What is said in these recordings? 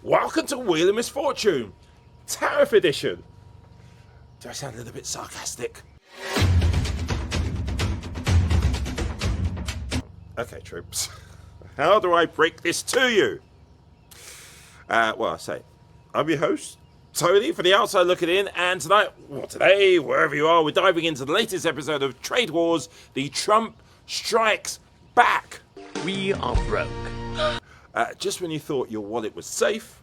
Welcome to Wheel of Misfortune, Tariff Edition. Do I sound a little bit sarcastic? Okay, troops. How do I break this to you? Well, I say, I'm your host, Tony, for The Outside Looking In, and today, wherever you are, we're diving into the latest episode of Trade Wars, the Trump Strikes Back. We are broke. Just when you thought your wallet was safe,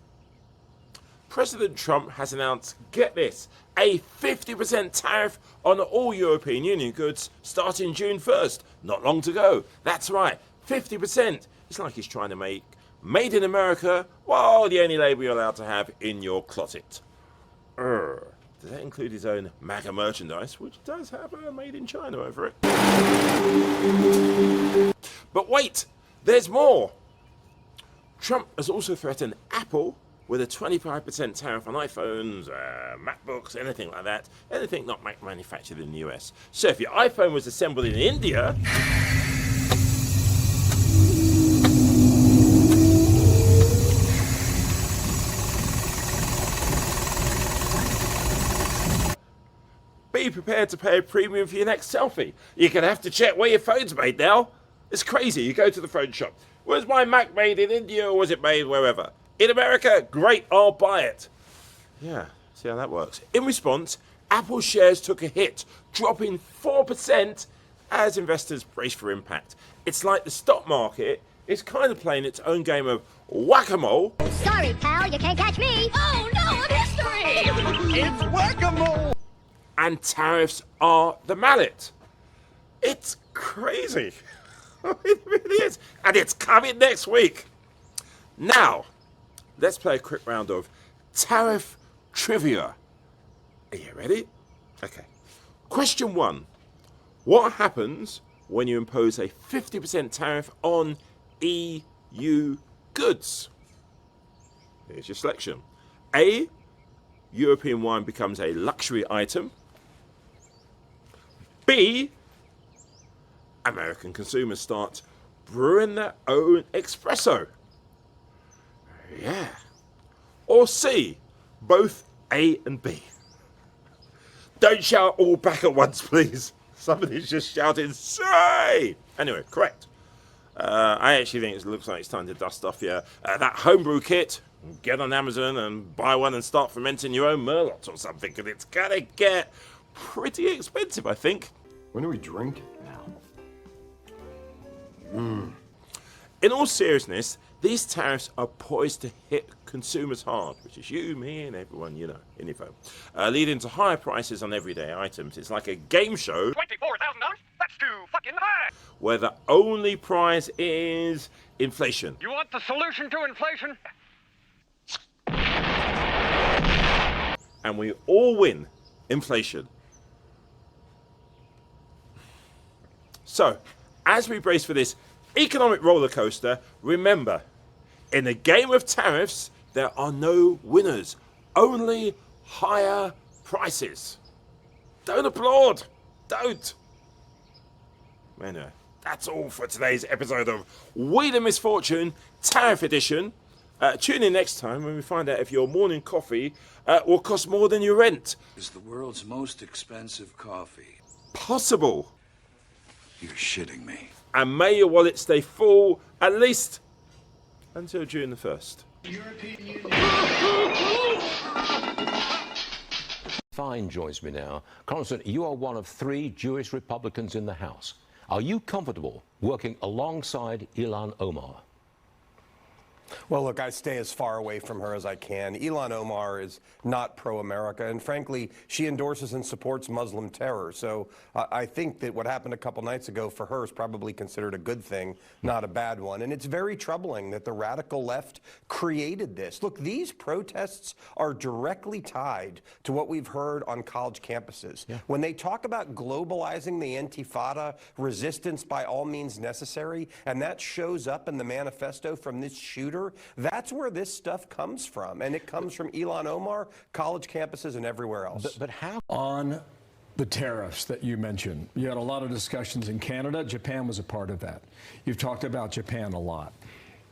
President Trump has announced, get this, a 50% tariff on all European Union goods starting June 1st. Not long to go. That's right, 50%. It's like he's trying to make Made in America, well, the only label you're allowed to have in your closet. Does that include his own MAGA merchandise, which does have a Made in China over it? But wait, there's more. Trump has also threatened Apple with a 25% tariff on iPhones, MacBooks, anything like that. Anything not manufactured in the US. So if your iPhone was assembled in India, be prepared to pay a premium for your next selfie. You're going to have to check where your phone's made now. It's crazy. You go to the phone shop. Was my Mac made in India or was it made wherever? In America? Great, I'll buy it. Yeah, see how that works. In response, Apple shares took a hit, dropping 4% as investors brace for impact. It's like the stock market is kind of playing its own game of whack-a-mole. Sorry, pal, you can't catch me. Oh, no, a mystery! It's whack-a-mole! And tariffs are the mallet. It's crazy. It really is. And it's coming next week. Now, let's play a quick round of tariff trivia. Are you ready? Okay. Question 1. What happens when you impose a 50% tariff on EU goods? Here's your selection. A, European wine becomes a luxury item. B, American consumers start brewing their own espresso. Yeah. Or C, both A and B. Don't shout all back at once, please. Somebody's just shouting, say! Anyway, correct. I actually think it looks like it's time to dust off that homebrew kit. Get on Amazon and buy one and start fermenting your own Merlot or something, because it's going to get pretty expensive, I think. When do we drink? In all seriousness, these tariffs are poised to hit consumers hard, which is you, me, and everyone, in your phone, leading to higher prices on everyday items. It's like a game show. $24,000? That's too fucking high! Where the only prize is inflation. You want the solution to inflation? And we all win inflation. So, as we brace for this economic roller coaster, remember, in the game of tariffs, there are no winners, only higher prices. Don't applaud. Don't. Anyway, that's all for today's episode of Wheel of Misfortune, Tariff Edition. Tune in next time when we find out if your morning coffee will cost more than your rent. Is the world's most expensive coffee. Possible. You're shitting me. And may your wallet stay full at least until June the 1st. Fine joins me now. Congressman, you are one of 3 Jewish Republicans in the House. Are you comfortable working alongside Ilhan Omar? Well, look, I stay as far away from her as I can. Ilhan Omar is not pro-America, and frankly, she endorses and supports Muslim terror. So I think that what happened a couple nights ago for her is probably considered a good thing, not a bad one. And it's very troubling that the radical left created this. Look, these protests are directly tied to what we've heard on college campuses. Yeah. When they talk about globalizing the Intifada, resistance by all means necessary, and that shows up in the manifesto from this shooter, that's where this stuff comes from. And it comes from Ilhan Omar, college campuses, and everywhere else. But how? On the tariffs that you mentioned, you had a lot of discussions in Canada. Japan was a part of that. You've talked about Japan a lot.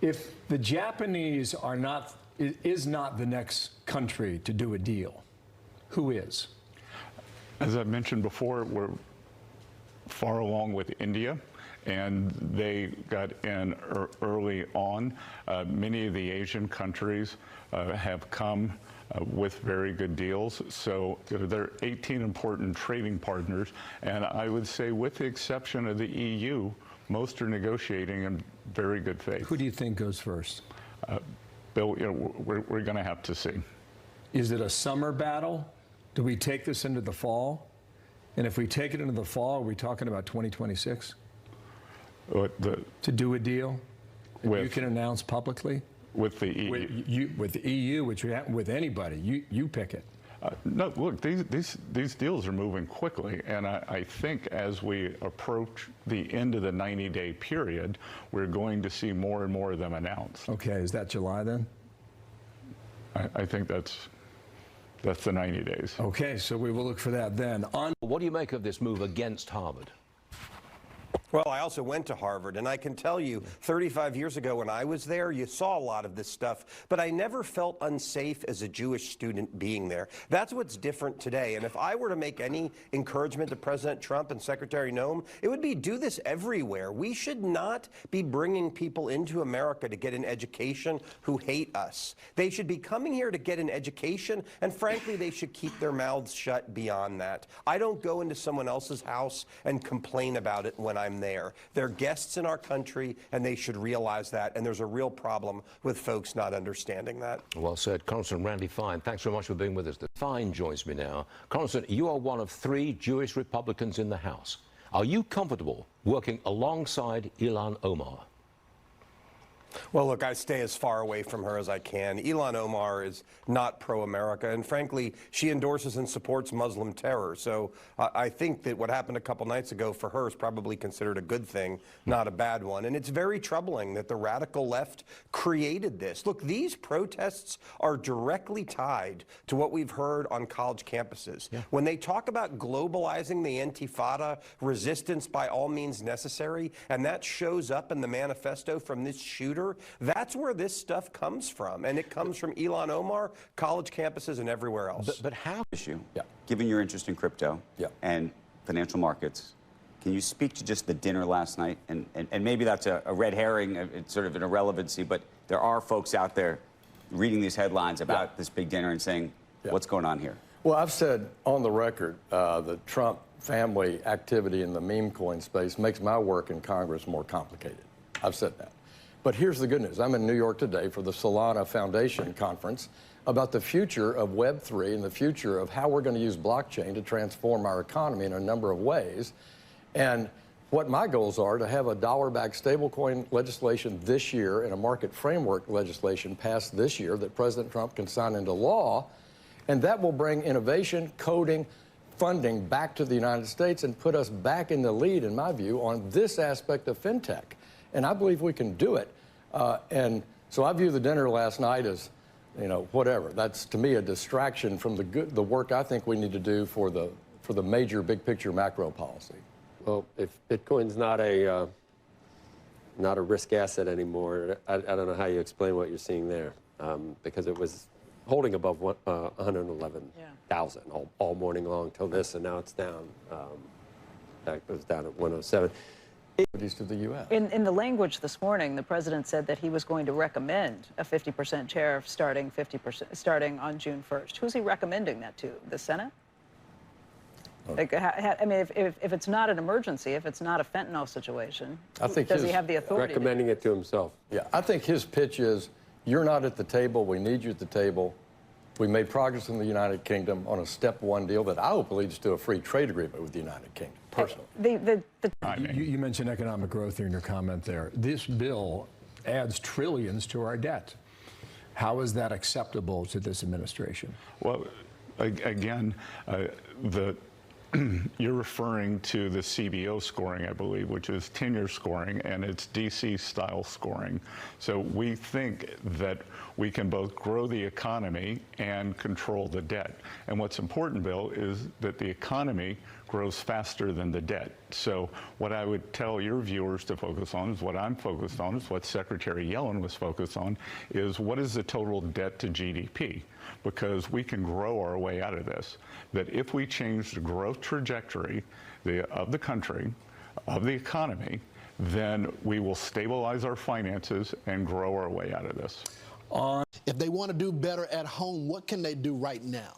If the Japanese are not is not the next country to do a deal. Who is? As I mentioned before, we're far along with India, and they got in early on. Many of the Asian countries have come with very good deals. So there are 18 important trading partners, and I would say with the exception of the EU, most are negotiating in very good faith. Who do you think goes first? Bill, we're going to have to see. Is it a summer battle? Do we take this into the fall? And if we take it into the fall, are we talking about 2026? To do a deal? You can announce publicly? With the EU. With the EU, with anybody. You pick it. No, look, these deals are moving quickly, and I think as we approach the end of the 90-day period, we're going to see more and more of them announced. Okay, is that July then? I think that's the 90 days. Okay, so we will look for that then. What do you make of this move against Harvard? Well, I also went to Harvard, and I can tell you, 35 years ago when I was there, you saw a lot of this stuff, but I never felt unsafe as a Jewish student being there. That's what's different today, and if I were to make any encouragement to President Trump and Secretary Noem, it would be do this everywhere. We should not be bringing people into America to get an education who hate us. They should be coming here to get an education, and frankly, they should keep their mouths shut beyond that. I don't go into someone else's house and complain about it when I'm there. They're guests in our country, and they should realize that, and there's a real problem with folks not understanding that. Well said. Congressman Randy Fine, thanks very much for being with us. Fine joins me now. Congressman, you are one of 3 Jewish Republicans in the House. Are you comfortable working alongside Ilhan Omar? Well, look, I stay as far away from her as I can. Ilhan Omar is not pro-America, and frankly, she endorses and supports Muslim terror. So I think that what happened a couple nights ago for her is probably considered a good thing, not a bad one. And it's very troubling that the radical left created this. Look, these protests are directly tied to what we've heard on college campuses. Yeah. When they talk about globalizing the Intifada, resistance by all means necessary, and that shows up in the manifesto from this shooter, that's where this stuff comes from, and it comes from Ilhan Omar, college campuses, and everywhere else. But how? Issue, given your interest in crypto and financial markets, can you speak to just the dinner last night? And maybe that's a red herring, it's sort of an irrelevancy, but there are folks out there reading these headlines about this big dinner and saying, what's going on here? Well, I've said on the record, the Trump family activity in the meme coin space makes my work in Congress more complicated. I've said that. But here's the good news. I'm in New York today for the Solana Foundation conference about the future of Web3 and the future of how we're going to use blockchain to transform our economy in a number of ways. And what my goals are to have a dollar-backed stablecoin legislation this year and a market framework legislation passed this year that President Trump can sign into law. And that will bring innovation, coding, funding back to the United States and put us back in the lead, in my view, on this aspect of fintech. And I believe we can do it. And so I view the dinner last night as, whatever. That's, to me, a distraction from the work I think we need to do for the major big picture macro policy. Well, if Bitcoin's not a risk asset anymore, I don't know how you explain what you're seeing there, because it was holding above 111,000 all morning long till this, and now it's down. That goes down at 107. To the U.S. In the language this morning, the president said that he was going to recommend a 50% tariff starting on June 1st. Who's he recommending that to? The Senate? Like, I mean, if it's not an emergency, if it's not a fentanyl situation, does he have the authority? Recommending it to himself. Yeah, I think his pitch is, you're not at the table, we need you at the table. We made progress in the United Kingdom on a step 1 deal that I hope leads to a free trade agreement with the United Kingdom, personally. You mentioned economic growth in your comment there. This bill adds trillions to our debt. How is that acceptable to this administration? Well, again, you're referring to the CBO scoring, I believe, which is tenure scoring, and it's DC-style scoring. So we think that we can both grow the economy and control the debt. And what's important, Bill, is that the economy grows faster than the debt. So what I would tell your viewers to focus on is what I'm focused on, is what Secretary Yellen was focused on, is what is the total debt to GDP? Because we can grow our way out of this. That if we change the growth trajectory of the country, of the economy, then we will stabilize our finances and grow our way out of this. If they want to do better at home, what can they do right now?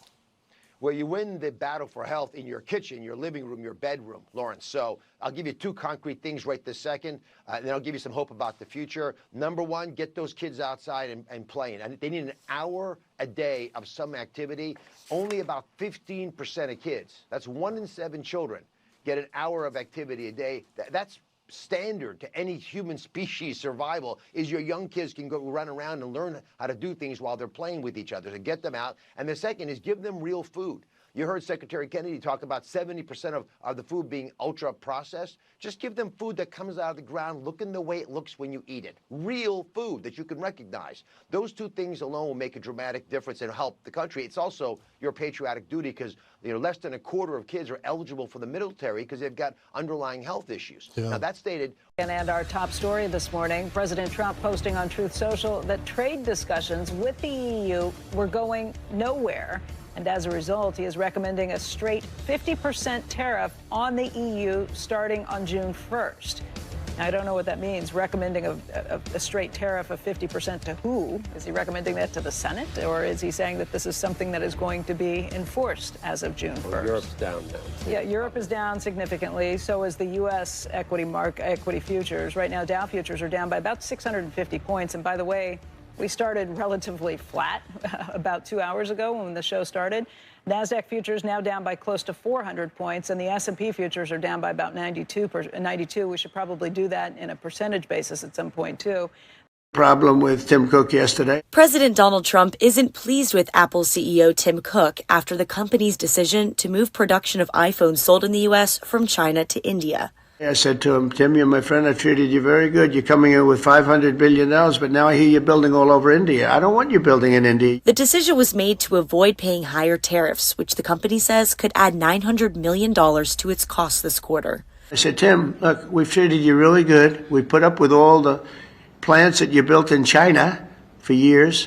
Well, you win the battle for health in your kitchen, your living room, your bedroom, Lawrence. So I'll give you two concrete things right this second, and then I'll give you some hope about the future. Number one, get those kids outside and playing. And they need an hour a day of some activity. Only about 15% of kids, that's 1 in 7 children, get an hour of activity a day. That's standard to any human species survival, is your young kids can go run around and learn how to do things while they're playing with each other, to get them out. And the second is give them real food. You heard Secretary Kennedy talk about 70% of the food being ultra processed. Just give them food that comes out of the ground looking the way it looks when you eat it. Real food that you can recognize. Those two things alone will make a dramatic difference and help the country. It's also your patriotic duty, because less than a quarter of kids are eligible for the military because they've got underlying health issues. Yeah. Now, that stated. And our top story this morning, President Trump posting on Truth Social that trade discussions with the EU were going nowhere. And as a result, he is recommending a straight 50% tariff on the EU starting on June 1st. Now, I don't know what that means, recommending a straight tariff of 50% to who? Is he recommending that to the Senate? Or is he saying that this is something that is going to be enforced as of June 1st? Well, Europe's down now. Yeah, Europe is down significantly. So is the U.S. equity futures. Right now, Dow futures are down by about 650 points. And by the way, we started relatively flat about 2 hours ago when the show started. NASDAQ futures now down by close to 400 points, and the S&P futures are down by about 92. We should probably do that in a percentage basis at some point, too. Problem with Tim Cook yesterday. President Donald Trump isn't pleased with Apple CEO Tim Cook after the company's decision to move production of iPhones sold in the U.S. from China to India. I said to him, Tim, you're my friend. I treated you very good. You're coming in with $500 billion, but now I hear you're building all over India. I don't want you building in India. The decision was made to avoid paying higher tariffs, which the company says could add $900 million to its costs this quarter. I said, Tim, look, we've treated you really good. We put up with all the plants that you built in China for years.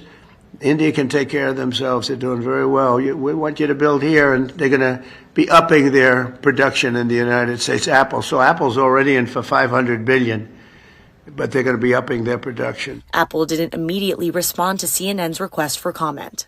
India can take care of themselves. They're doing very well. We want you to build here, and they're going to be upping their production in the United States. Apple. So Apple's already in for $500 billion, but they're going to be upping their production. Apple didn't immediately respond to CNN's request for comment.